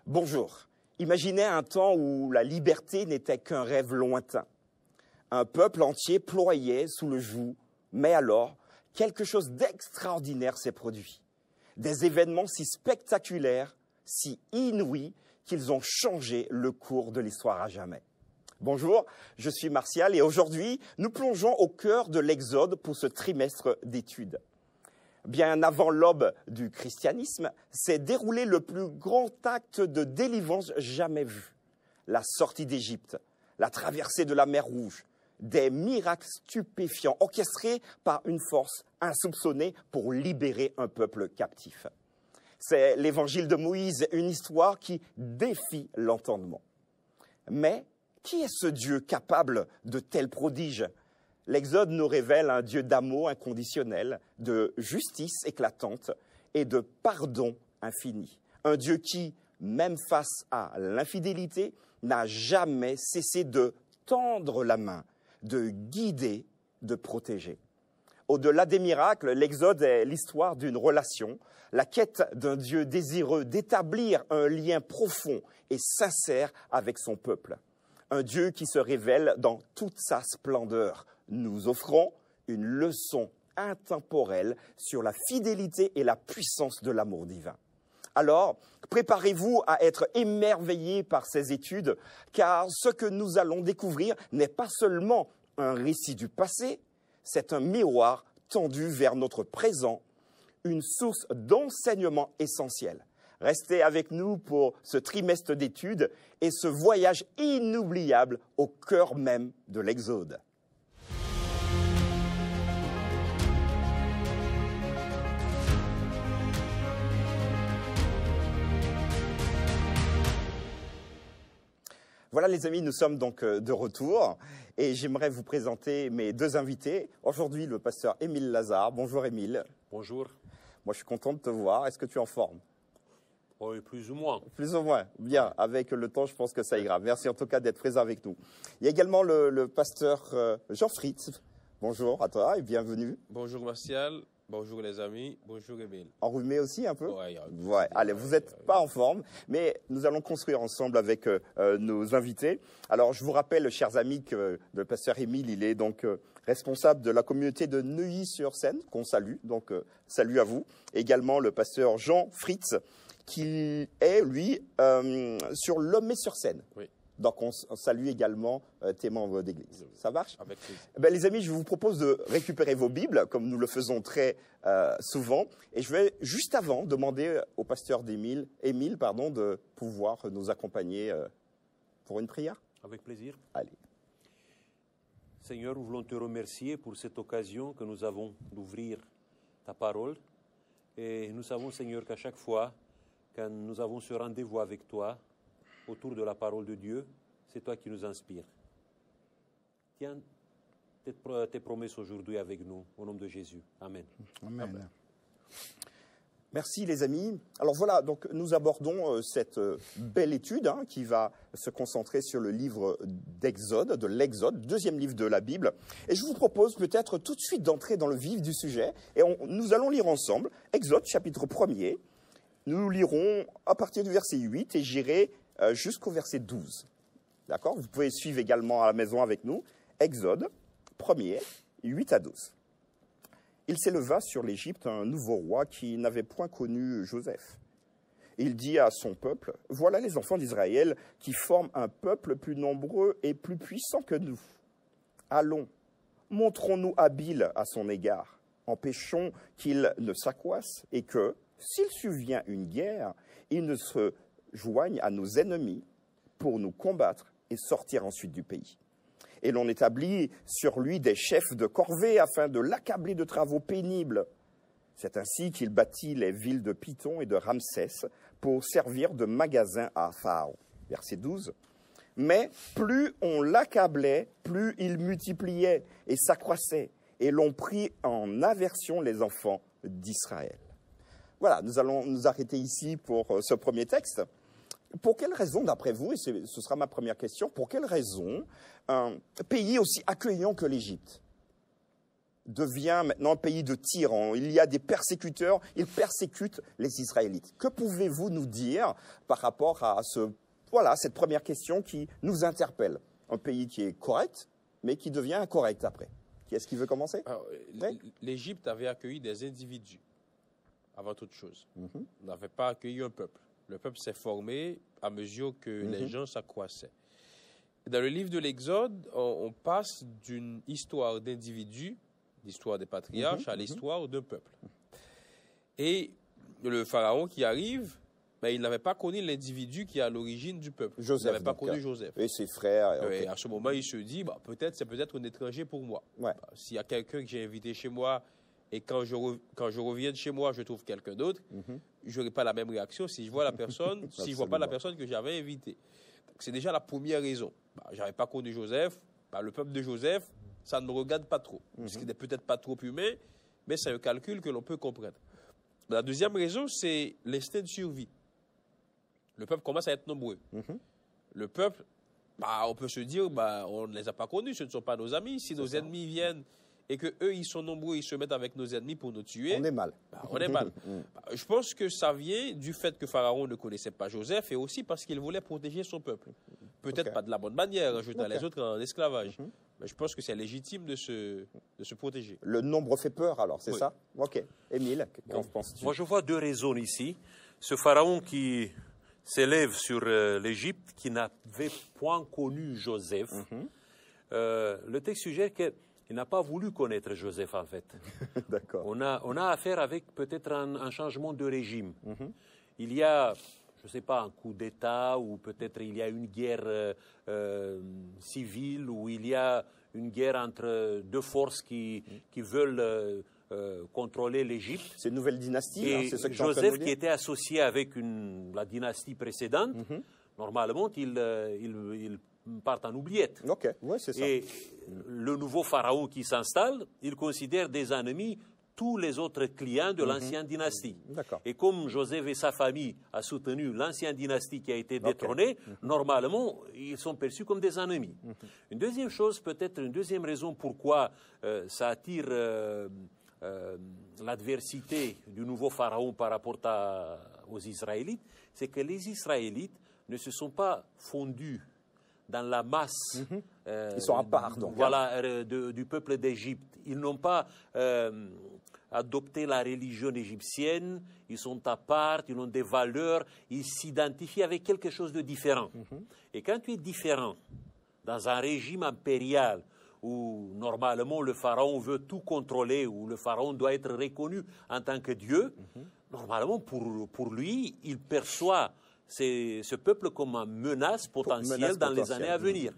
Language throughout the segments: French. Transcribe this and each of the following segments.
Bonjour. Imaginez un temps où la liberté n'était qu'un rêve lointain. Un peuple entier ployait sous le joug, mais alors, quelque chose d'extraordinaire s'est produit. Des événements si spectaculaires, si inouïs, qu'ils ont changé le cours de l'histoire à jamais. Bonjour, je suis Martial et aujourd'hui, nous plongeons au cœur de l'Exode pour ce trimestre d'études. Bien avant l'aube du christianisme, s'est déroulé le plus grand acte de délivrance jamais vu. La sortie d'Égypte, la traversée de la mer Rouge, des miracles stupéfiants orchestrés par une force insoupçonnée pour libérer un peuple captif. C'est l'évangile de Moïse, une histoire qui défie l'entendement. Mais qui est ce Dieu capable de tels prodiges ? L'Exode nous révèle un Dieu d'amour inconditionnel, de justice éclatante et de pardon infini. Un Dieu qui, même face à l'infidélité, n'a jamais cessé de tendre la main, de guider, de protéger. Au-delà des miracles, l'Exode est l'histoire d'une relation, la quête d'un Dieu désireux d'établir un lien profond et sincère avec son peuple. Un Dieu qui se révèle dans toute sa splendeur, nous offrant une leçon intemporelle sur la fidélité et la puissance de l'amour divin. Alors, préparez-vous à être émerveillés par ces études, car ce que nous allons découvrir n'est pas seulement un récit du passé, c'est un miroir tendu vers notre présent, une source d'enseignement essentiel. Restez avec nous pour ce trimestre d'études et ce voyage inoubliable au cœur même de l'Exode. Voilà les amis, nous sommes donc de retour et j'aimerais vous présenter mes deux invités. Aujourd'hui, le pasteur Émile Lazare. Bonjour Émile. Bonjour. Moi, je suis content de te voir. Est-ce que tu es en forme ? Oui, plus ou moins. Plus ou moins. Bien. Avec le temps, je pense que ça ira. Merci en tout cas d'être présent avec nous. Il y a également le pasteur Jean Fritz. Bonjour à toi et bienvenue. Bonjour Martial. Bonjour les amis, bonjour Émile. Enrhumé aussi un peu ? Ouais. Allez, vous n'êtes pas en forme, mais nous allons construire ensemble avec nos invités. Alors, je vous rappelle, chers amis, que le pasteur Émile, il est donc responsable de la communauté de Neuilly-sur-Seine, qu'on salue, donc salut à vous. Également le pasteur Jean Fritz, qui est, lui, sur Lemay-sur-Seine. Oui. Donc, on salue également tes membres d'église. Ça marche ? Avec plaisir. Les amis, je vous propose de récupérer vos Bibles, comme nous le faisons très souvent. Et je vais, juste avant, demander au pasteur Émile, de pouvoir nous accompagner pour une prière. Avec plaisir. Allez. Seigneur, nous voulons te remercier pour cette occasion que nous avons d'ouvrir ta parole. Et nous savons, Seigneur, qu'à chaque fois, quand nous avons ce rendez-vous avec toi, autour de la parole de Dieu, c'est toi qui nous inspires. Tiens tes promesses aujourd'hui avec nous, au nom de Jésus. Amen. Amen. Merci les amis. Alors voilà, donc nous abordons cette belle étude qui va se concentrer sur le livre d'Exode, de l'Exode, deuxième livre de la Bible. Et je vous propose peut-être tout de suite d'entrer dans le vif du sujet. Et nous allons lire ensemble Exode chapitre 1er. Nous lirons à partir du verset 8 et j'irai jusqu'au verset 12. D'accord ? Vous pouvez suivre également à la maison avec nous. Exode 1er, 8 à 12. Il s'éleva sur l'Égypte un nouveau roi qui n'avait point connu Joseph. Il dit à son peuple, « Voilà les enfants d'Israël qui forment un peuple plus nombreux et plus puissant que nous. Allons, montrons-nous habiles à son égard. Empêchons qu'il ne s'accroisse et que, s'il survient une guerre, il ne se joigne à nos ennemis pour nous combattre et sortir ensuite du pays. Et l'on établit sur lui des chefs de corvée afin de l'accabler de travaux pénibles. C'est ainsi qu'il bâtit les villes de Python et de Ramsès pour servir de magasin à Pharaon. » Verset 12. « Mais plus on l'accablait, plus il multipliait et s'accroissait, et l'on prit en aversion les enfants d'Israël. » Voilà, nous allons nous arrêter ici pour ce premier texte. Pour quelle raison, d'après vous, et ce sera ma première question, pour quelle raison un pays aussi accueillant que l'Égypte devient maintenant un pays de tyrans. Il y a des persécuteurs, ils persécutent les Israélites. Que pouvez-vous nous dire par rapport à cette première question qui nous interpelle? Un pays qui est correct, mais qui devient incorrect après. Qui est-ce qui veut commencer? L'Égypte avait accueilli des individus, avant toute chose. On n'avait pas accueilli un peuple. Le peuple s'est formé à mesure que les gens s'accroissaient. Dans le livre de l'Exode, on passe d'une histoire d'individus, l'histoire des patriarches, à l'histoire d'un peuple. Et le pharaon qui arrive, il n'avait pas connu l'individu qui est à l'origine du peuple. Joseph, il n'avait pas connu Joseph. Et ses frères. Et à ce moment, il se dit, c'est peut-être un étranger pour moi. Ouais. S'il y a quelqu'un que j'ai invité chez moi et quand je reviens de chez moi, je trouve quelqu'un d'autre, je n'aurai pas la même réaction si je vois la personne, si je ne vois pas la personne que j'avais invitée. C'est déjà la première raison. Je n'avais pas connu Joseph. Le peuple de Joseph, ça ne me regarde pas trop. Parce qu'il n'est peut-être pas trop humain, mais c'est un calcul que l'on peut comprendre. La deuxième raison, c'est l'instinct de survie. Le peuple commence à être nombreux. Le peuple, on peut se dire, on ne les a pas connus, ce ne sont pas nos amis. Si nos ennemis viennent et qu'eux, ils sont nombreux, ils se mettent avec nos ennemis pour nous tuer. On est mal. On est mal. Je pense que ça vient du fait que Pharaon ne connaissait pas Joseph et aussi parce qu'il voulait protéger son peuple. Peut-être pas de la bonne manière, en jetant les autres en esclavage. Mais je pense que c'est légitime de se protéger. Le nombre fait peur, alors, c'est ça? Ok. Émile, qu'en penses-tu? Moi, je vois deux raisons ici. Ce Pharaon qui s'élève sur l'Égypte, qui n'avait point connu Joseph. Le texte suggère qu'il n'a pas voulu connaître Joseph, en fait. D'accord. On a affaire avec peut-être un changement de régime. Il y a, je ne sais pas, un coup d'État, ou peut-être il y a une guerre civile, ou il y a une guerre entre deux forces qui veulent contrôler l'Égypte. C'est une nouvelle dynastie. Et c'est ce que Joseph, qui était associé avec la dynastie précédente, normalement, il part en oubliette. Ok, ouais, c'est ça. Et le nouveau pharaon qui s'installe, il considère des ennemis tous les autres clients de l'ancienne dynastie. Et comme Joseph et sa famille ont soutenu l'ancienne dynastie qui a été détrônée, normalement, ils sont perçus comme des ennemis. Une deuxième chose, peut-être une deuxième raison pourquoi ça attire l'adversité du nouveau pharaon par rapport aux Israélites, c'est que les Israélites ne se sont pas fondus dans la masse ils sont à part, donc, du peuple d'Égypte. Ils n'ont pas adopté la religion égyptienne, ils sont à part, ils ont des valeurs, ils s'identifient avec quelque chose de différent. Et quand tu es différent dans un régime impérial où normalement le pharaon veut tout contrôler, où le pharaon doit être reconnu en tant que Dieu, normalement pour lui, il perçoit ce peuple comme une menace potentielle dans les années à venir.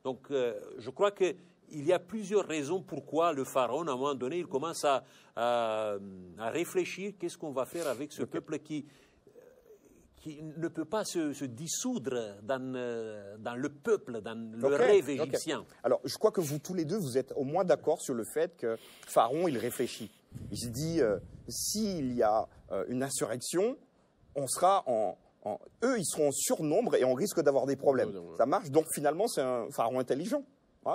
Donc je crois qu'il y a plusieurs raisons pourquoi le pharaon, à un moment donné, il commence à réfléchir qu'est-ce qu'on va faire avec ce peuple qui ne peut pas se dissoudre dans le peuple, dans le rêve égyptien. Alors, je crois que vous tous les deux, vous êtes au moins d'accord sur le fait que Pharaon, il réfléchit. Il se dit, s'il y a une insurrection, on sera eux, ils seront en surnombre et on risque d'avoir des problèmes. Ça marche. Donc, finalement, c'est un pharaon intelligent.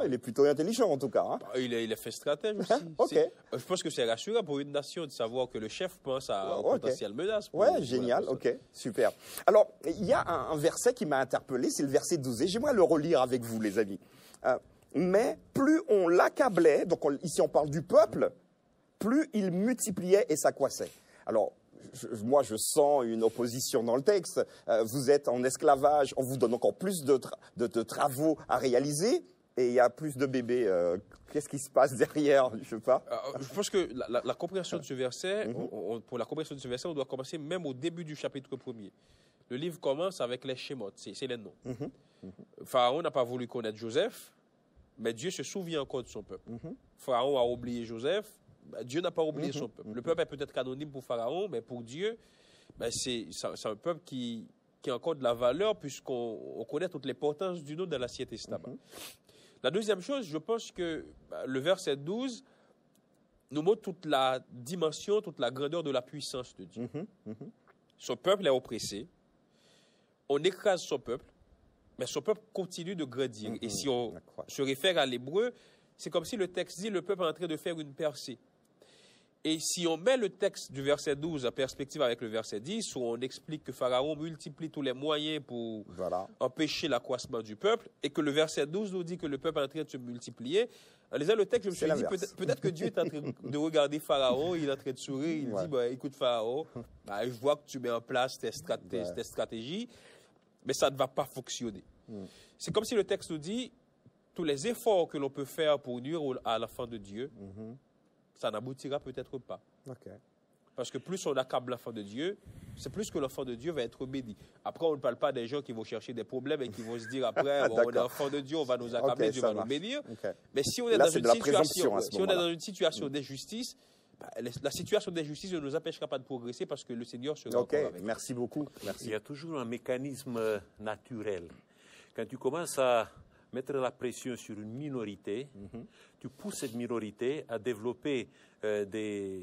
Il est plutôt intelligent, en tout cas. Il est fait stratège aussi. Je pense que c'est rassurant pour une nation de savoir que le chef pense à une potentielle menace. Génial. Super. Alors, il y a un verset qui m'a interpellé, c'est le verset 12. Et j'aimerais le relire avec vous, les amis. Mais plus on l'accablait, donc ici on parle du peuple, plus il multipliait et s'accroissait. Alors, moi, je sens une opposition dans le texte. Vous êtes en esclavage, on vous donne encore plus de travaux à réaliser, et il y a plus de bébés. Qu'est-ce qui se passe derrière? Je sais pas. Je pense que la compréhension de ce verset, pour la compréhension de ce verset, on doit commencer même au début du chapitre 1er. Le livre commence avec les schémotes, c'est les noms. Pharaon n'a pas voulu connaître Joseph, mais Dieu se souvient encore de son peuple. Pharaon a oublié Joseph, Dieu n'a pas oublié son peuple. Le peuple est peut-être anonyme pour Pharaon, mais pour Dieu, c'est un peuple qui a encore de la valeur puisqu'on connaît toute l'importance du nom dans l'Ancien Testament. La deuxième chose, je pense que le verset 12 nous montre toute la dimension, toute la grandeur de la puissance de Dieu. Son peuple est oppressé, on écrase son peuple, mais son peuple continue de grandir. Et si on se réfère à l'hébreu, c'est comme si le texte dit le peuple est en train de faire une percée. Et si on met le texte du verset 12 en perspective avec le verset 10, où on explique que Pharaon multiplie tous les moyens pour empêcher l'accroissement du peuple, et que le verset 12 nous dit que le peuple est en train de se multiplier, en lisant le texte, je me suis dit, peut-être que Dieu est en train de regarder Pharaon, il est en train de sourire, il dit, bah, écoute Pharaon, bah, je vois que tu mets en place tes stratégies, mais ça ne va pas fonctionner. C'est comme si le texte nous dit, tous les efforts que l'on peut faire pour nuire à l'enfant de Dieu, ça n'aboutira peut-être pas. Parce que plus on accable l'enfant de Dieu, c'est plus que l'enfant de Dieu va être béni. Après, on ne parle pas des gens qui vont chercher des problèmes et qui vont se dire après, bon, on est enfant de Dieu, on va nous accabler, Dieu va nous bénir. Mais si on est dans une situation d'injustice, la situation d'injustice ne nous empêchera pas de progresser parce que le Seigneur sera encore avec nous. Merci beaucoup. Merci. Il y a toujours un mécanisme naturel. Quand tu commences à mettre la pression sur une minorité, tu pousses cette minorité à développer des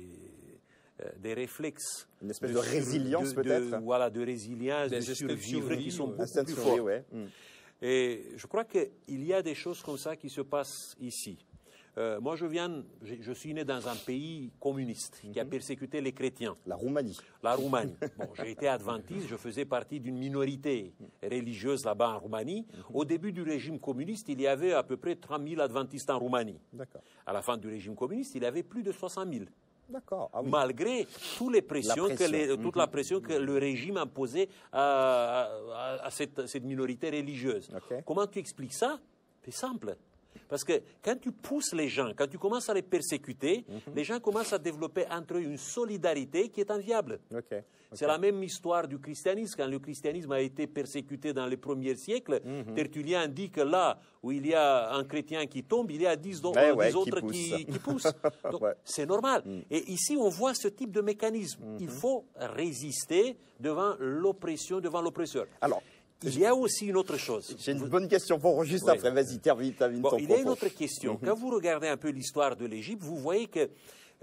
réflexes. Une espèce de résilience peut-être. Voilà, de résilience, de survivre qui sont beaucoup plus forts. Et je crois qu'il y a des choses comme ça qui se passent ici. Moi, je suis né dans un pays communiste qui a persécuté les chrétiens. La Roumanie. La Roumanie. Bon, j'ai été adventiste, je faisais partie d'une minorité religieuse là-bas en Roumanie. Au début du régime communiste, il y avait à peu près 30 000 adventistes en Roumanie. À la fin du régime communiste, il y avait plus de 60 000. Malgré toutes les pressions toute la pression que le régime imposait à cette minorité religieuse. Comment tu expliques ça? C'est simple. Parce que quand tu pousses les gens, quand tu commences à les persécuter, les gens commencent à développer entre eux une solidarité qui est enviable. C'est la même histoire du christianisme. Quand le christianisme a été persécuté dans les premiers siècles, Tertullien dit que là où il y a un chrétien qui tombe, il y a 10 autres qui poussent. Donc c'est normal. Et ici, on voit ce type de mécanisme. Il faut résister devant l'oppression, devant l'oppresseur. Alors, il y a aussi une autre chose. J'ai une bonne question pour juste après. Vas-y, termine ton propos. Il y a une autre question. Quand vous regardez un peu l'histoire de l'Égypte, vous voyez qu'il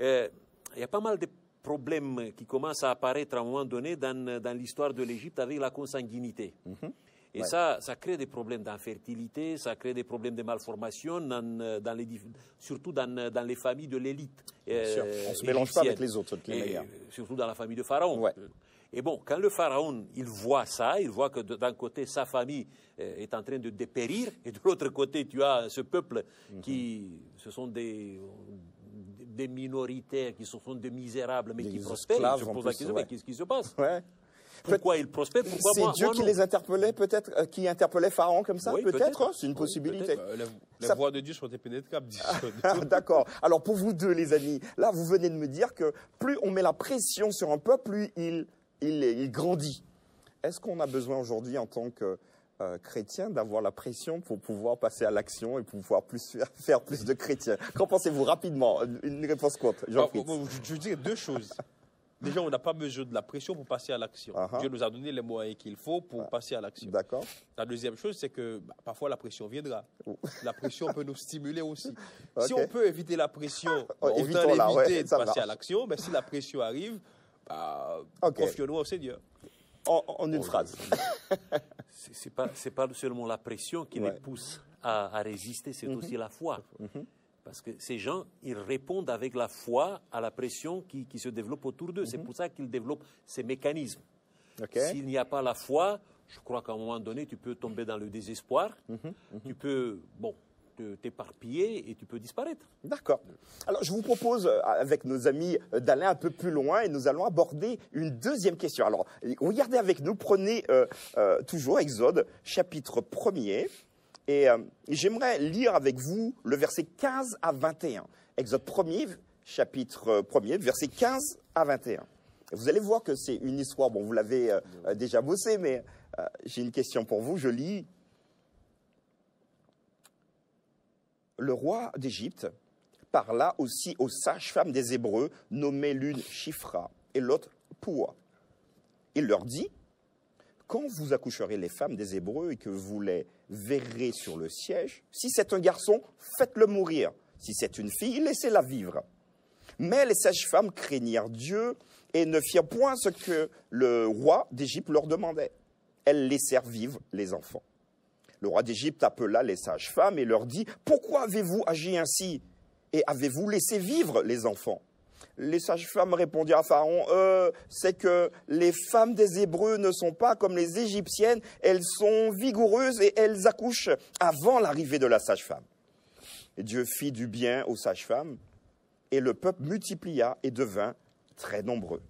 y a pas mal de problèmes qui commencent à apparaître à un moment donné dans l'histoire de l'Égypte avec la consanguinité. Et ça crée des problèmes d'infertilité, ça crée des problèmes de malformation, surtout dans les familles de l'élite. On ne se mélange pas avec les autres, de toute manière. Surtout dans la famille de Pharaon. Et bon, quand le Pharaon, il voit ça, il voit que d'un côté, sa famille est en train de dépérir, et de l'autre côté, tu as ce peuple ce sont des minoritaires, qui sont des misérables, mais qui prospèrent. Je pose la question, mais qu'est-ce qui se passe? Pourquoi ils prospèrent? C'est Dieu qui les interpellait, peut-être, qui interpellait Pharaon comme ça? Peut-être, c'est une possibilité. Les voies de Dieu sont impénétrables. D'accord. Alors, pour vous deux, les amis, là, vous venez de me dire que plus on met la pression sur un peuple, plus il grandit. Est-ce qu'on a besoin aujourd'hui, en tant que chrétien, d'avoir la pression pour pouvoir passer à l'action et pour pouvoir faire plus de chrétiens? Qu'en pensez-vous rapidement? Une réponse courte. Je dirais deux choses. Déjà, on n'a pas besoin de la pression pour passer à l'action. Dieu nous a donné les moyens qu'il faut pour passer à l'action. D'accord. La deuxième chose, c'est que parfois la pression viendra. La pression peut nous stimuler aussi. Si on peut éviter la pression, autant l'éviter de passer à l'action. Mais si la pression arrive, confions-nous au Seigneur. En une phrase. C'est pas seulement la pression qui les pousse à résister, c'est aussi la foi. Parce que ces gens, ils répondent avec la foi à la pression qui se développe autour d'eux. C'est pour ça qu'ils développent ces mécanismes. S'il n'y a pas la foi, je crois qu'à un moment donné, tu peux tomber dans le désespoir. Tu peux, t'éparpiller et tu peux disparaître. D'accord. Alors, je vous propose, avec nos amis, d'aller un peu plus loin et nous allons aborder une deuxième question. Alors, regardez avec nous, prenez toujours Exode, chapitre 1er. Et j'aimerais lire avec vous le verset 15 à 21. Exode 1er, chapitre 1er, verset 15 à 21. Vous allez voir que c'est une histoire, bon, vous l'avez déjà bossé, mais j'ai une question pour vous. Je lis. Le roi d'Égypte parla aussi aux sages-femmes des Hébreux, nommées l'une Shifra et l'autre Poua. Il leur dit: quand vous accoucherez les femmes des Hébreux et que vous les verrez sur le siège, si c'est un garçon, faites-le mourir. Si c'est une fille, laissez-la vivre. Mais les sages-femmes craignirent Dieu et ne firent point ce que le roi d'Égypte leur demandait. Elles laissèrent vivre les enfants. Le roi d'Égypte appela les sages-femmes et leur dit « Pourquoi avez-vous agi ainsi et avez-vous laissé vivre les enfants ?» Les sages-femmes répondirent à Pharaon « C'est que les femmes des Hébreux ne sont pas comme les Égyptiennes, elles sont vigoureuses et elles accouchent avant l'arrivée de la sage-femme. » Et Dieu fit du bien aux sages-femmes et le peuple multiplia et devint très nombreux.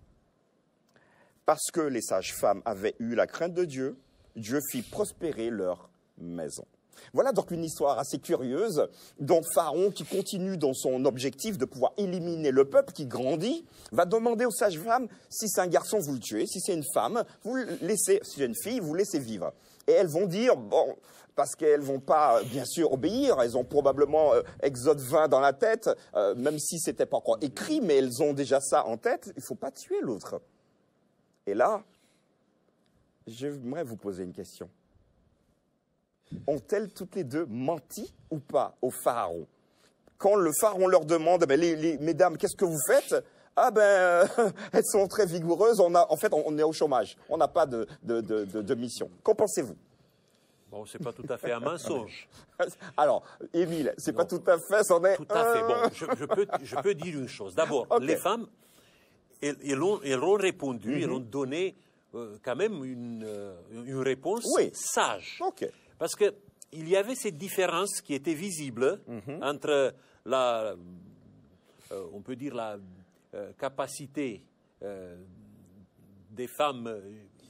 Parce que les sages-femmes avaient eu la crainte de Dieu, Dieu fit prospérer leur maison. Voilà donc une histoire assez curieuse dont Pharaon, qui continue dans son objectif de pouvoir éliminer le peuple, qui grandit, va demander aux sages-femmes si c'est un garçon, vous le tuez, si c'est une femme, vous le laissez, si c'est une fille, vous laissez vivre. Et elles vont dire, bon, parce qu'elles ne vont pas, bien sûr, obéir, elles ont probablement Exode 20 dans la tête, même si ce n'était pas encore écrit, mais elles ont déjà ça en tête, il ne faut pas tuer l'autre. Et là, j'aimerais vous poser une question. Ont-elles toutes les deux menti ou pas au pharaon? Quand le pharaon leur demande, mesdames, qu'est-ce que vous faites? Ah ben, elles sont très vigoureuses, en fait, on est au chômage, on n'a pas de mission. Qu'en pensez-vous? Bon, c'est pas tout à fait un mensonge. Alors, Émile, c'est pas tout à fait, c'en est... Tout à fait. Bon, je peux dire une chose. D'abord, Okay. Les femmes, elles ont répondu, elles ont donné quand même une réponse sage. Okay. Parce qu'il y avait cette différence qui était visible entre on peut dire la capacité des femmes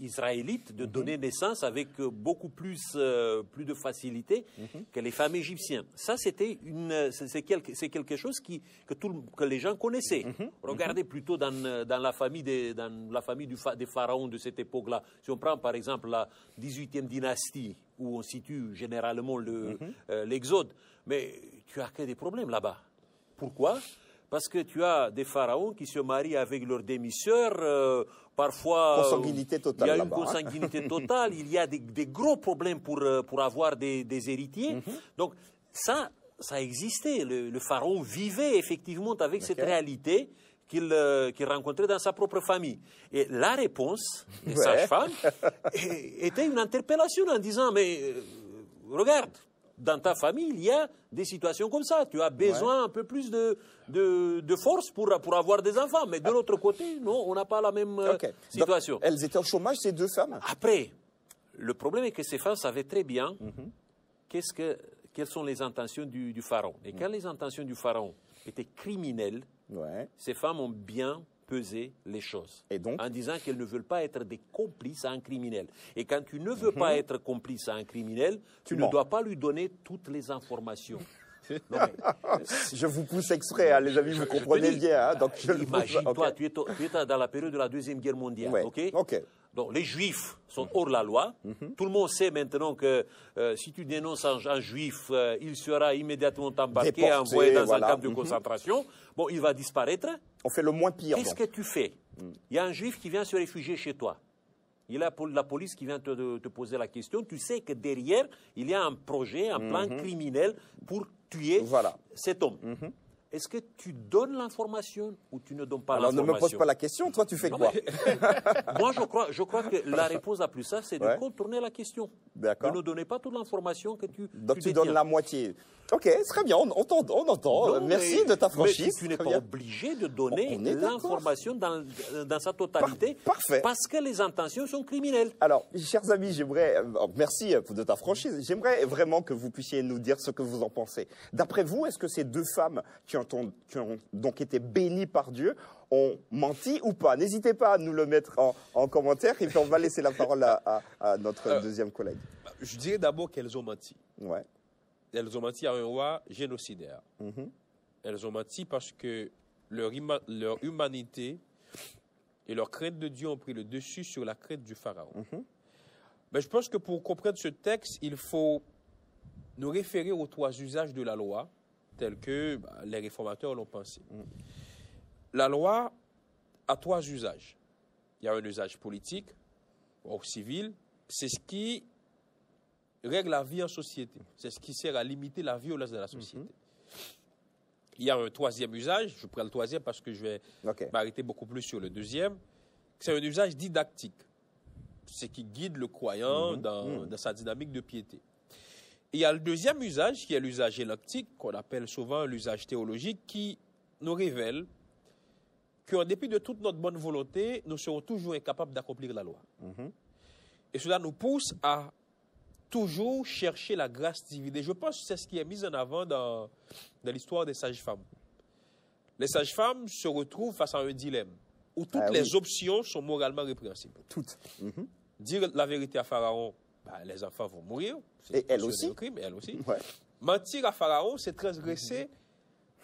israélites de donner naissance avec beaucoup plus de facilité que les femmes égyptiennes. Ça, c'est quelque chose que les gens connaissaient. Regardez plutôt dans la famille des pharaons de cette époque-là. Si on prend par exemple la 18e dynastie, où on situe généralement l'Exode, mais tu as que des problèmes là-bas. Pourquoi? Parce que tu as des pharaons qui se marient avec leurs demi-sœurs, parfois consanguinité totale, il y a une consanguinité totale, il y a des gros problèmes pour avoir des héritiers. Donc ça existait. Le pharaon vivait effectivement avec cette réalité qu'il rencontrait dans sa propre famille. Et la réponse des sages-femmes était une interpellation en disant, mais regarde, dans ta famille, il y a des situations comme ça. Tu as besoin un peu plus de force pour avoir des enfants. Mais de l'autre côté, non, on n'a pas la même situation. Donc, elles étaient au chômage, ces deux femmes? Après, le problème est que ces femmes savaient très bien quelles sont les intentions du pharaon. Et quand les intentions du pharaon étaient criminelles, ces femmes ont bien pesé les choses, et donc, en disant qu'elles ne veulent pas être des complices à un criminel. Et quand tu ne veux pas être complice à un criminel, tu ne dois pas lui donner toutes les informations. Non, je vous pousse exprès, les amis, vous comprenez bien. Donc imagine-toi, tu es dans la période de la Deuxième Guerre mondiale. Donc, les Juifs sont hors la loi. Tout le monde sait maintenant que si tu dénonces un Juif, il sera immédiatement embarqué et envoyé dans un camp de concentration. Bon, il va disparaître. On fait le moins pire. Qu'est-ce que tu fais? Il y a un Juif qui vient se réfugier chez toi. Il y a la police qui vient te poser la question. Tu sais que derrière, il y a un projet, un plan criminel pour tuer cet homme. Est-ce que tu donnes l'information ou tu ne donnes pas l'information? Alors ne me pose pas la question, toi tu fais quoi? Moi je crois que la réponse la plus simple, c'est de contourner la question. D'accord. De ne donner pas toute l'information que tu Donc tu détiens. donnes la moitié. Ok, très bien, on entend. Non, merci de ta franchise. Mais tu n'es pas obligé de donner l'information dans sa totalité Parfait. Parce que les intentions sont criminelles. Alors, chers amis, merci de ta franchise. J'aimerais vraiment que vous puissiez nous dire ce que vous en pensez. D'après vous, est-ce que ces deux femmes qui ont donc été bénies par Dieu ont menti ou pas? N'hésitez pas à nous le mettre en commentaire et puis on va laisser la parole à notre deuxième collègue. Je dirais d'abord qu'elles ont menti. Ouais. Elles ont menti à un roi génocidaire. Elles ont menti parce que leur humanité et leur crainte de Dieu ont pris le dessus sur la crainte du pharaon. Mais je pense que pour comprendre ce texte, il faut nous référer aux trois usages de la loi, tels que les réformateurs l'ont pensé. La loi a trois usages. Il y a un usage politique, ou civil. C'est ce qui règle la vie en société. C'est ce qui sert à limiter la violence de la société. Il y a un troisième usage, je prends le troisième parce que je vais m'arrêter beaucoup plus sur le deuxième. C'est un usage didactique. C'est qui guide le croyant dans sa dynamique de piété. il y a le deuxième usage, qui est l'usage électique, qu'on appelle souvent l'usage théologique, qui nous révèle qu'en dépit de toute notre bonne volonté, nous serons toujours incapables d'accomplir la loi. Et cela nous pousse à toujours chercher la grâce divine. Et je pense que c'est ce qui est mis en avant dans l'histoire des sages-femmes. Les sages-femmes se retrouvent face à un dilemme où toutes les options sont moralement répréhensibles. Toutes. Dire la vérité à Pharaon, les enfants vont mourir. Et elle aussi. Crime, et elle aussi. Ouais. Mentir à Pharaon, c'est transgresser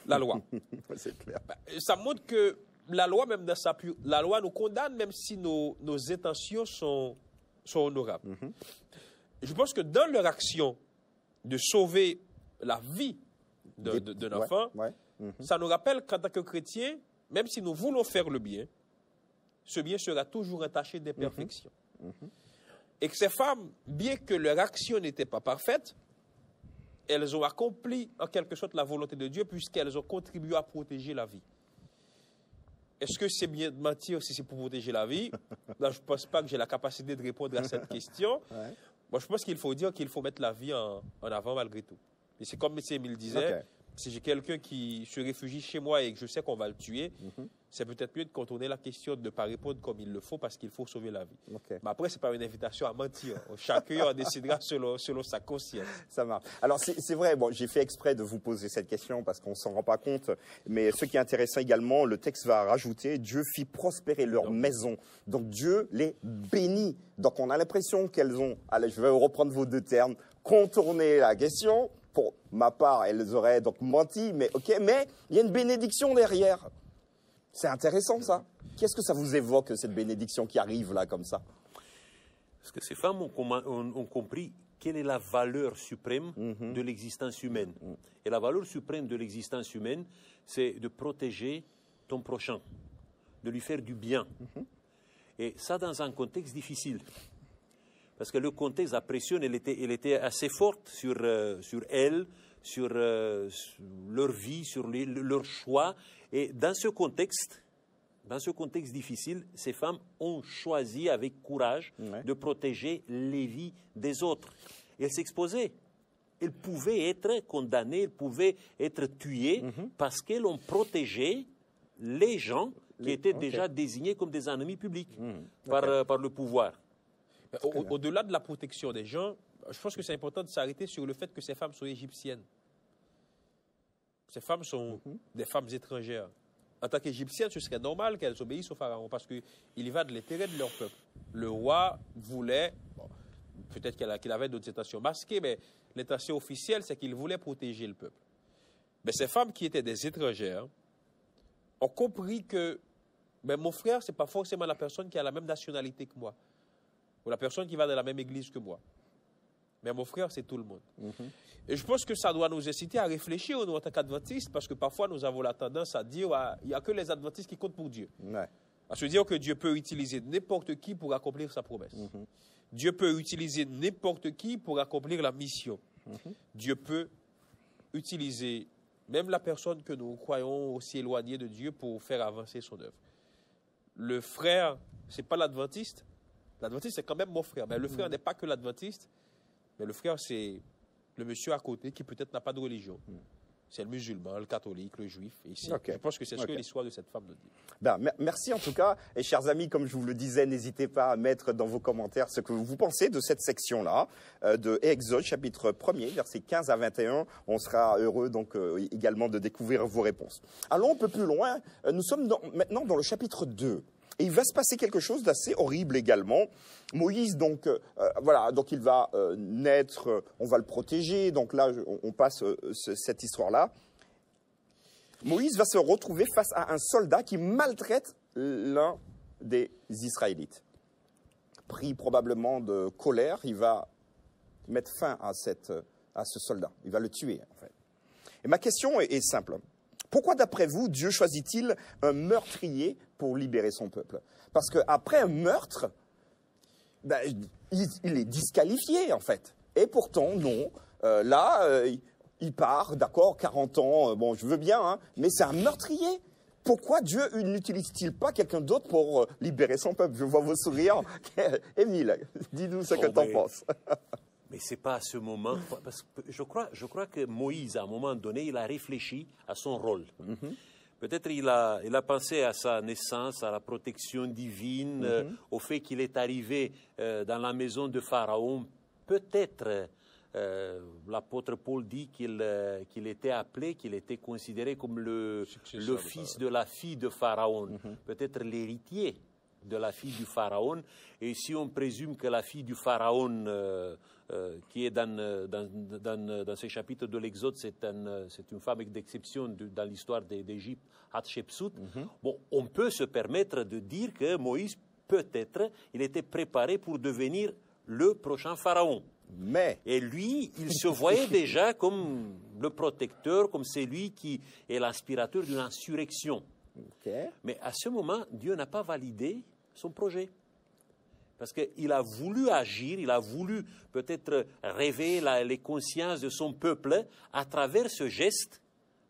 la loi. C'est clair. Ça montre que la loi, même dans sa la loi nous condamne, même si nos intentions sont honorables. Je pense que dans leur action de sauver la vie d'un enfant, ça nous rappelle qu'en tant que chrétiens, même si nous voulons faire le bien, ce bien sera toujours entaché d'imperfections. Et que ces femmes, bien que leur action n'était pas parfaite, elles ont accompli en quelque sorte la volonté de Dieu puisqu'elles ont contribué à protéger la vie. Est-ce que c'est bien de mentir si c'est pour protéger la vie? Là, je ne pense pas que j'ai la capacité de répondre à cette question. Moi, je pense qu'il faut dire qu'il faut mettre la vie en avant malgré tout. Et c'est comme M. Émile disait, si j'ai quelqu'un qui se réfugie chez moi et que je sais qu'on va le tuer, c'est peut-être mieux de contourner la question de ne pas répondre comme il le faut parce qu'il faut sauver la vie. Mais après, ce n'est pas une invitation à mentir. Chacun en décidera selon sa conscience. Ça marche. Alors, c'est vrai, bon, j'ai fait exprès de vous poser cette question parce qu'on ne s'en rend pas compte. Mais ce qui est intéressant également, le texte va rajouter « Dieu fit prospérer leur maison ». Donc, Dieu les bénit. Donc, on a l'impression qu'elles ont, allez, je vais reprendre vos deux termes, contourné la question. Pour ma part, elles auraient donc menti, mais mais il y a une bénédiction derrière. C'est intéressant, ça. Qu'est-ce que ça vous évoque, cette bénédiction qui arrive là, comme ça? Parce que ces femmes ont compris quelle est la valeur suprême de l'existence humaine. Et la valeur suprême de l'existence humaine, c'est de protéger ton prochain, de lui faire du bien. Et ça, dans un contexte difficile. Parce que le contexte, la pression, elle était assez forte sur elles, sur leur vie, sur leur choix. Et dans ce contexte difficile, ces femmes ont choisi avec courage de protéger les vies des autres. Et elles s'exposaient. Elles pouvaient être condamnées, elles pouvaient être tuées parce qu'elles ont protégé les gens qui étaient déjà désignés comme des ennemis publics par le pouvoir. Au-delà de la protection des gens, je pense que c'est important de s'arrêter sur le fait que ces femmes sont égyptiennes. Ces femmes sont des femmes étrangères. En tant qu'égyptiennes, ce serait normal qu'elles obéissent au pharaon parce qu'il y va de l'intérêt de leur peuple. Le roi voulait, peut-être qu'il avait d'autres intentions masquées, mais l'intention officielle, c'est qu'il voulait protéger le peuple. Mais ces femmes qui étaient des étrangères ont compris que mon frère, ce n'est pas forcément la personne qui a la même nationalité que moi, ou la personne qui va dans la même église que moi. Mais mon frère, c'est tout le monde. Et je pense que ça doit nous inciter à réfléchir nous, en tant qu'adventistes, parce que parfois nous avons la tendance à dire il n'y a que les adventistes qui comptent pour Dieu. À se dire que Dieu peut utiliser n'importe qui pour accomplir sa promesse. Dieu peut utiliser n'importe qui pour accomplir la mission. Dieu peut utiliser même la personne que nous croyons aussi éloignée de Dieu pour faire avancer son œuvre. Le frère, ce n'est pas l'adventiste. L'adventiste, c'est quand même mon frère. Mais le frère n'est pas que l'adventiste. Mais le frère, c'est le monsieur à côté qui peut-être n'a pas de religion. C'est le musulman, le catholique, le juif. Et ici, je pense que c'est ce que l'histoire de cette femme nous dit. Merci en tout cas. Et chers amis, comme je vous le disais, n'hésitez pas à mettre dans vos commentaires ce que vous pensez de cette section-là, de Exode, chapitre 1er, versets 15 à 21. On sera heureux donc également de découvrir vos réponses. Allons un peu plus loin. Nous sommes maintenant dans le chapitre 2. Et il va se passer quelque chose d'assez horrible également. Moïse, donc il va naître, on va le protéger. Donc là, on passe cette histoire-là. Moïse va se retrouver face à un soldat qui maltraite l'un des Israélites. Pris probablement de colère, il va mettre fin à ce soldat. Il va le tuer, en fait. Et ma question est simple. Pourquoi, d'après vous, Dieu choisit-il un meurtrier pour libérer son peuple? Parce qu'après un meurtre, il est disqualifié, en fait. Et pourtant, non. Il part, d'accord, 40 ans, bon, je veux bien, hein, mais c'est un meurtrier. Pourquoi Dieu n'utilise-t-il pas quelqu'un d'autre pour libérer son peuple? Je vois vos sourires. Émile, dis-nous ce que tu en penses. Mais ce n'est pas à ce moment, parce que je crois que Moïse, à un moment donné, il a réfléchi à son rôle. Peut-être il a pensé à sa naissance, à la protection divine, au fait qu'il est arrivé dans la maison de Pharaon. Peut-être l'apôtre Paul dit qu'il était appelé, qu'il était considéré comme le fils de la fille de Pharaon, peut-être l'héritier de la fille du Pharaon. Et si on présume que la fille du Pharaon, qui est dans ces chapitres de l'Exode, c'est une femme d'exception dans l'histoire d'Égypte, Hatshepsut, bon, on peut se permettre de dire que Moïse, peut-être, il était préparé pour devenir le prochain Pharaon. Et lui, il se voyait déjà comme le protecteur, comme celui qui est l'inspirateur d'une insurrection. Mais à ce moment, Dieu n'a pas validé son projet. Parce qu'il a voulu agir, il a voulu peut-être réveiller les consciences de son peuple à travers ce geste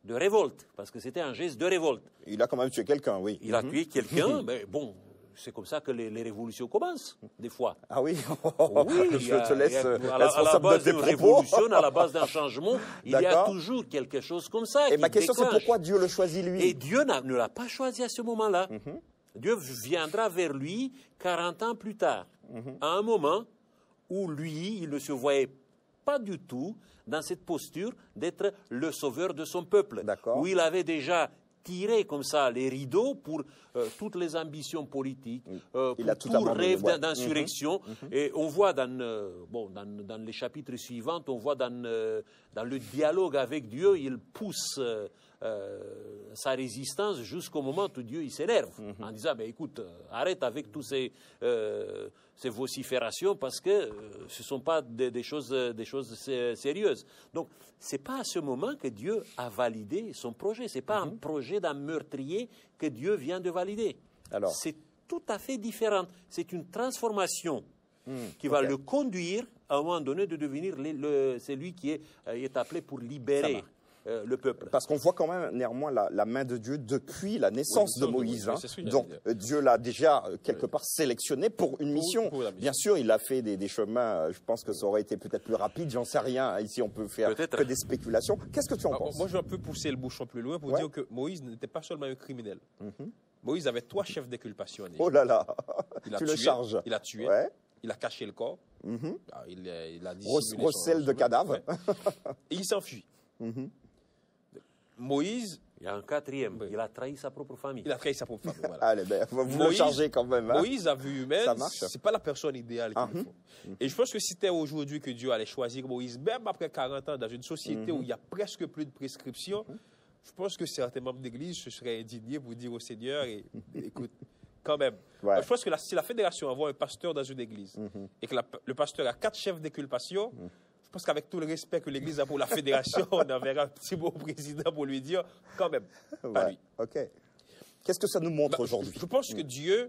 de révolte. Parce que c'était un geste de révolte. Il a quand même tué quelqu'un, oui. Il a tué quelqu'un, mais bon... C'est comme ça que les révolutions commencent, des fois. Ah oui, oui, je te laisse à la base d'une révolution, à la base d'un changement, il y a toujours quelque chose comme ça. Et ma question, c'est pourquoi Dieu le choisit lui? Et Dieu ne l'a pas choisi à ce moment-là. Dieu viendra vers lui 40 ans plus tard, à un moment où lui, il ne se voyait pas du tout dans cette posture d'être le sauveur de son peuple, où il avait déjà tiré comme ça les rideaux pour toutes les ambitions politiques, pour tout rêve d'insurrection. Et on voit dans les chapitres suivants, on voit dans le dialogue avec Dieu, il pousse sa résistance jusqu'au moment où Dieu s'énerve en disant mais écoute, arrête avec tous ces vociférations parce que ce ne sont pas des choses sérieuses. Donc, ce n'est pas à ce moment que Dieu a validé son projet. Ce n'est pas un projet d'un meurtrier que Dieu vient de valider. C'est tout à fait différent. C'est une transformation qui va le conduire à un moment donné de devenir celui qui est appelé pour libérer le peuple. Parce qu'on voit quand même néanmoins la main de Dieu depuis la naissance de Moïse. Donc Dieu l'a déjà quelque part sélectionné pour une mission. Bien sûr, il a fait des chemins, je pense que ça aurait été peut-être plus rapide, j'en sais rien. Ici, on peut faire que des spéculations. Qu'est-ce que tu en penses? Moi, je vais un peu pousser le bouchon plus loin pour dire que Moïse n'était pas seulement un criminel. Moïse avait 3 chefs d'inculpation. Oh là là, tu le charges. Il a tué, il a caché le corps, il a dissimulé recel de cadavres. Et il s'enfuit. Moïse... Il y a un 4e, il a trahi sa propre famille. Il a trahi sa propre famille, voilà. Allez, vous le chargez quand même. Moïse, à vue humaine, ce n'est pas la personne idéale qu'il faut. Et je pense que si c'était aujourd'hui que Dieu allait choisir Moïse, même après 40 ans, dans une société où il n'y a presque plus de prescription, je pense que certains membres d'église se seraient indignés pour dire au Seigneur, écoute, quand même. Je pense que si la fédération envoie un pasteur dans une église et que le pasteur a 4 chefs d'inculpation, je pense qu'avec tout le respect que l'Église a pour la fédération, on enverra un petit mot au président pour lui dire, quand même, pas lui. Ok. Qu'est-ce que ça nous montre aujourd'hui? Je pense que Dieu,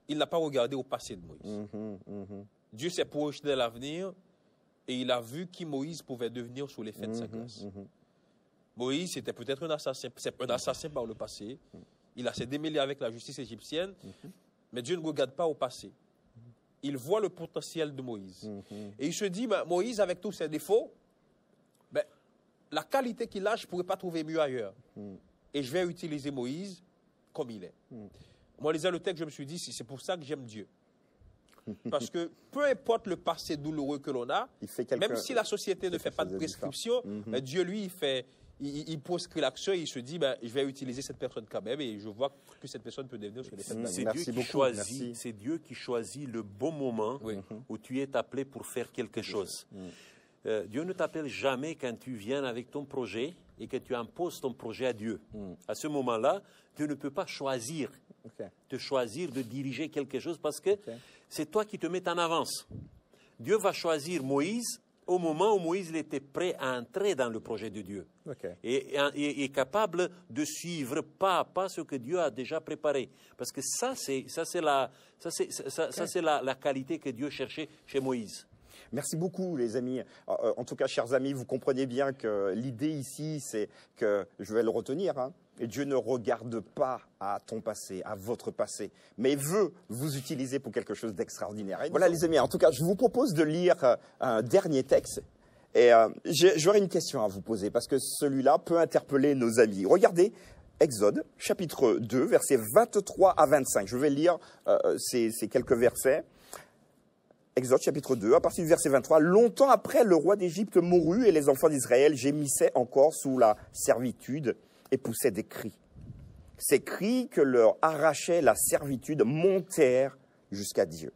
il n'a pas regardé au passé de Moïse. Dieu s'est projeté dans l'avenir et il a vu qui Moïse pouvait devenir sous l'effet de sa grâce. Moïse, c'était peut-être un assassin par le passé. Il s'est démêlé avec la justice égyptienne, mais Dieu ne regarde pas au passé. Il voit le potentiel de Moïse. Et il se dit, Moïse, avec tous ses défauts, la qualité qu'il a, je ne pourrais pas trouver mieux ailleurs. Et je vais utiliser Moïse comme il est. Moi, lisant le texte, je me suis dit, c'est pour ça que j'aime Dieu. Parce que peu importe le passé douloureux que l'on a, même si la société ne fait pas de prescription, Dieu, lui, il proscrit l'action et il se dit, je vais utiliser cette personne quand même et je vois que cette personne peut devenir sur les faits. C'est Dieu qui choisit le bon moment où tu es appelé pour faire quelque chose. Dieu ne t'appelle jamais quand tu viens avec ton projet et que tu imposes ton projet à Dieu. À ce moment-là, Dieu ne peut pas choisir de diriger quelque chose parce que c'est toi qui te mets en avance. Dieu va choisir Moïse au moment où Moïse était prêt à entrer dans le projet de Dieu et est capable de suivre pas à pas ce que Dieu a déjà préparé. Parce que ça c'est la qualité que Dieu cherchait chez Moïse. Merci beaucoup, les amis. En tout cas, chers amis, vous comprenez bien que l'idée ici, c'est que, je vais le retenir, hein, Dieu ne regarde pas à ton passé, à votre passé, mais veut vous utiliser pour quelque chose d'extraordinaire. Voilà, les amis, en tout cas, je vous propose de lire un dernier texte. Et j'aurais une question à vous poser, parce que celui-là peut interpeller nos amis. Regardez, Exode, chapitre 2, versets 23 à 25. Je vais lire ces quelques versets. Exode, chapitre 2, à partir du verset 23. « Longtemps après, le roi d'Égypte mourut et les enfants d'Israël gémissaient encore sous la servitude et poussaient des cris. Ces cris que leur arrachait la servitude montèrent jusqu'à Dieu.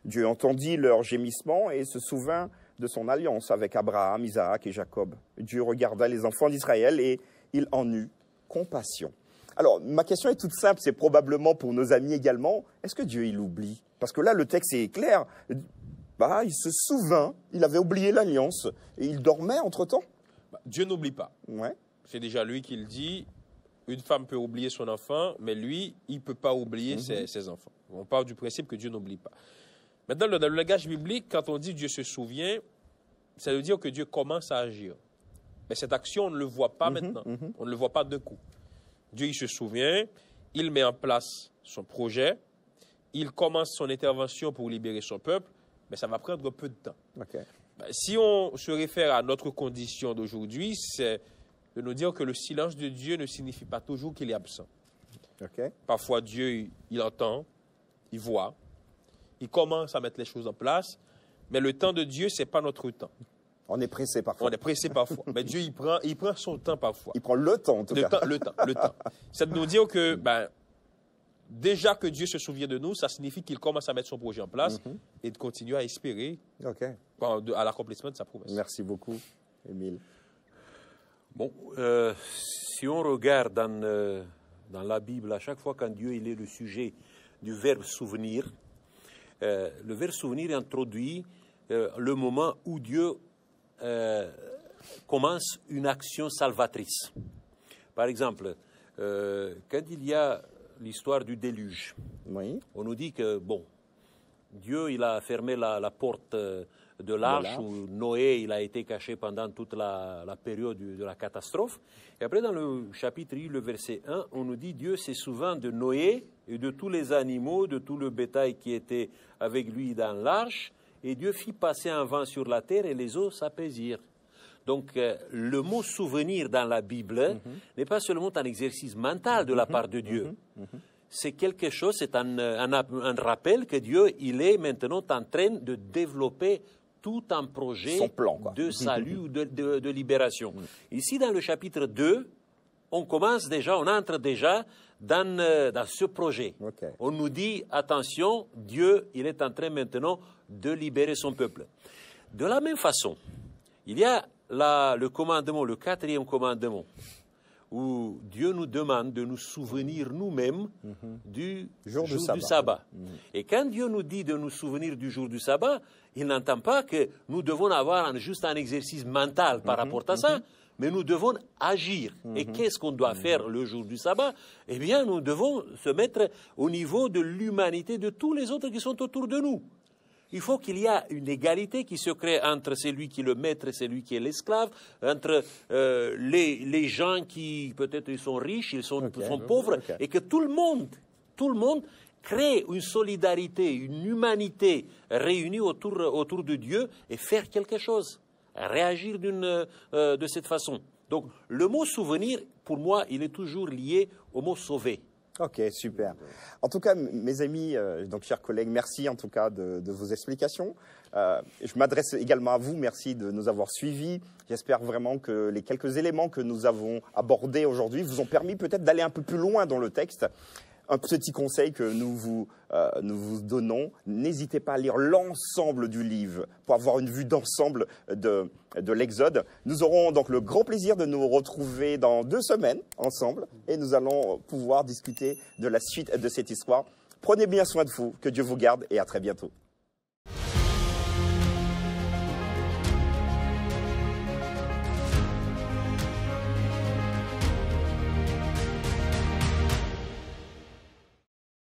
Dieu entendit leurs gémissements et se souvint de son alliance avec Abraham, Isaac et Jacob. Dieu regarda les enfants d'Israël et il en eut compassion. » Alors, ma question est toute simple, c'est probablement pour nos amis également. Est-ce que Dieu, il oublie? Parce que là, le texte est clair. Bah, il se souvint, il avait oublié l'alliance et il dormait entre-temps. Dieu n'oublie pas. Ouais. C'est déjà lui qui le dit. Une femme peut oublier son enfant, mais lui, il ne peut pas oublier ses enfants. On parle du principe que Dieu n'oublie pas. Maintenant, dans le langage biblique, quand on dit Dieu se souvient, ça veut dire que Dieu commence à agir. Mais cette action, on ne le voit pas maintenant. On ne le voit pas d'un coup. Dieu, il se souvient, il met en place son projet, il commence son intervention pour libérer son peuple, mais ça va prendre un peu de temps. Okay. Si on se réfère à notre condition d'aujourd'hui, c'est de nous dire que le silence de Dieu ne signifie pas toujours qu'il est absent. Okay. Parfois, Dieu, il entend, il voit, il commence à mettre les choses en place, mais le temps de Dieu, ce n'est pas notre temps. On est pressé parfois. On est pressé parfois. Mais Dieu, il prend son temps parfois. Il prend le temps, en tout cas. Le temps. C'est de nous dire que, déjà que Dieu se souvient de nous, ça signifie qu'il commence à mettre son projet en place et de continuer à espérer à l'accomplissement de sa promesse. Merci beaucoup, Émile. Bon, si on regarde dans la Bible, à chaque fois quand Dieu il est le sujet du verbe souvenir, le verbe souvenir introduit le moment où Dieu commence une action salvatrice. Par exemple, quand il y a l'histoire du déluge, on nous dit que, Dieu il a fermé la porte de l'arche où Noé il a été caché pendant toute la période de la catastrophe. Et après, dans le chapitre 1, le verset 1, on nous dit Dieu s'est souvint de Noé et de tous les animaux, de tout le bétail qui était avec lui dans l'arche. Et Dieu fit passer un vent sur la terre et les eaux s'apaisirent. Donc, le mot souvenir dans la Bible n'est pas seulement un exercice mental de la part de Dieu. C'est quelque chose, c'est un rappel que Dieu, il est maintenant en train de développer tout un projet de salut ou de libération. Ici, dans le chapitre 2, on entre déjà dans ce projet. On nous dit, attention, Dieu, il est en train maintenant de libérer son peuple. De la même façon, il y a le commandement, le 4e commandement, où Dieu nous demande de nous souvenir nous-mêmes du jour du sabbat. Et quand Dieu nous dit de nous souvenir du jour du sabbat, il n'entend pas que nous devons avoir juste un exercice mental par rapport à ça, mais nous devons agir. Et qu'est-ce qu'on doit faire le jour du sabbat? Eh bien, nous devons se mettre au niveau de l'humanité de tous les autres qui sont autour de nous. Il faut qu'il y ait une égalité qui se crée entre celui qui est le maître et celui qui est l'esclave, entre les gens qui peut-être ils sont riches, ils sont pauvres, et que tout le monde crée une solidarité, une humanité réunie autour de Dieu et faire quelque chose, réagir de cette façon. Donc le mot souvenir, pour moi, il est toujours lié au mot sauver. Ok, super. En tout cas, mes amis, donc chers collègues, merci en tout cas de vos explications. Je m'adresse également à vous, merci de nous avoir suivis. J'espère vraiment que les quelques éléments que nous avons abordés aujourd'hui vous ont permis peut-être d'aller un peu plus loin dans le texte. Un petit conseil que nous vous donnons, n'hésitez pas à lire l'ensemble du livre pour avoir une vue d'ensemble de l'Exode. Nous aurons donc le grand plaisir de nous retrouver dans 2 semaines ensemble et nous allons pouvoir discuter de la suite de cette histoire. Prenez bien soin de vous, que Dieu vous garde et à très bientôt.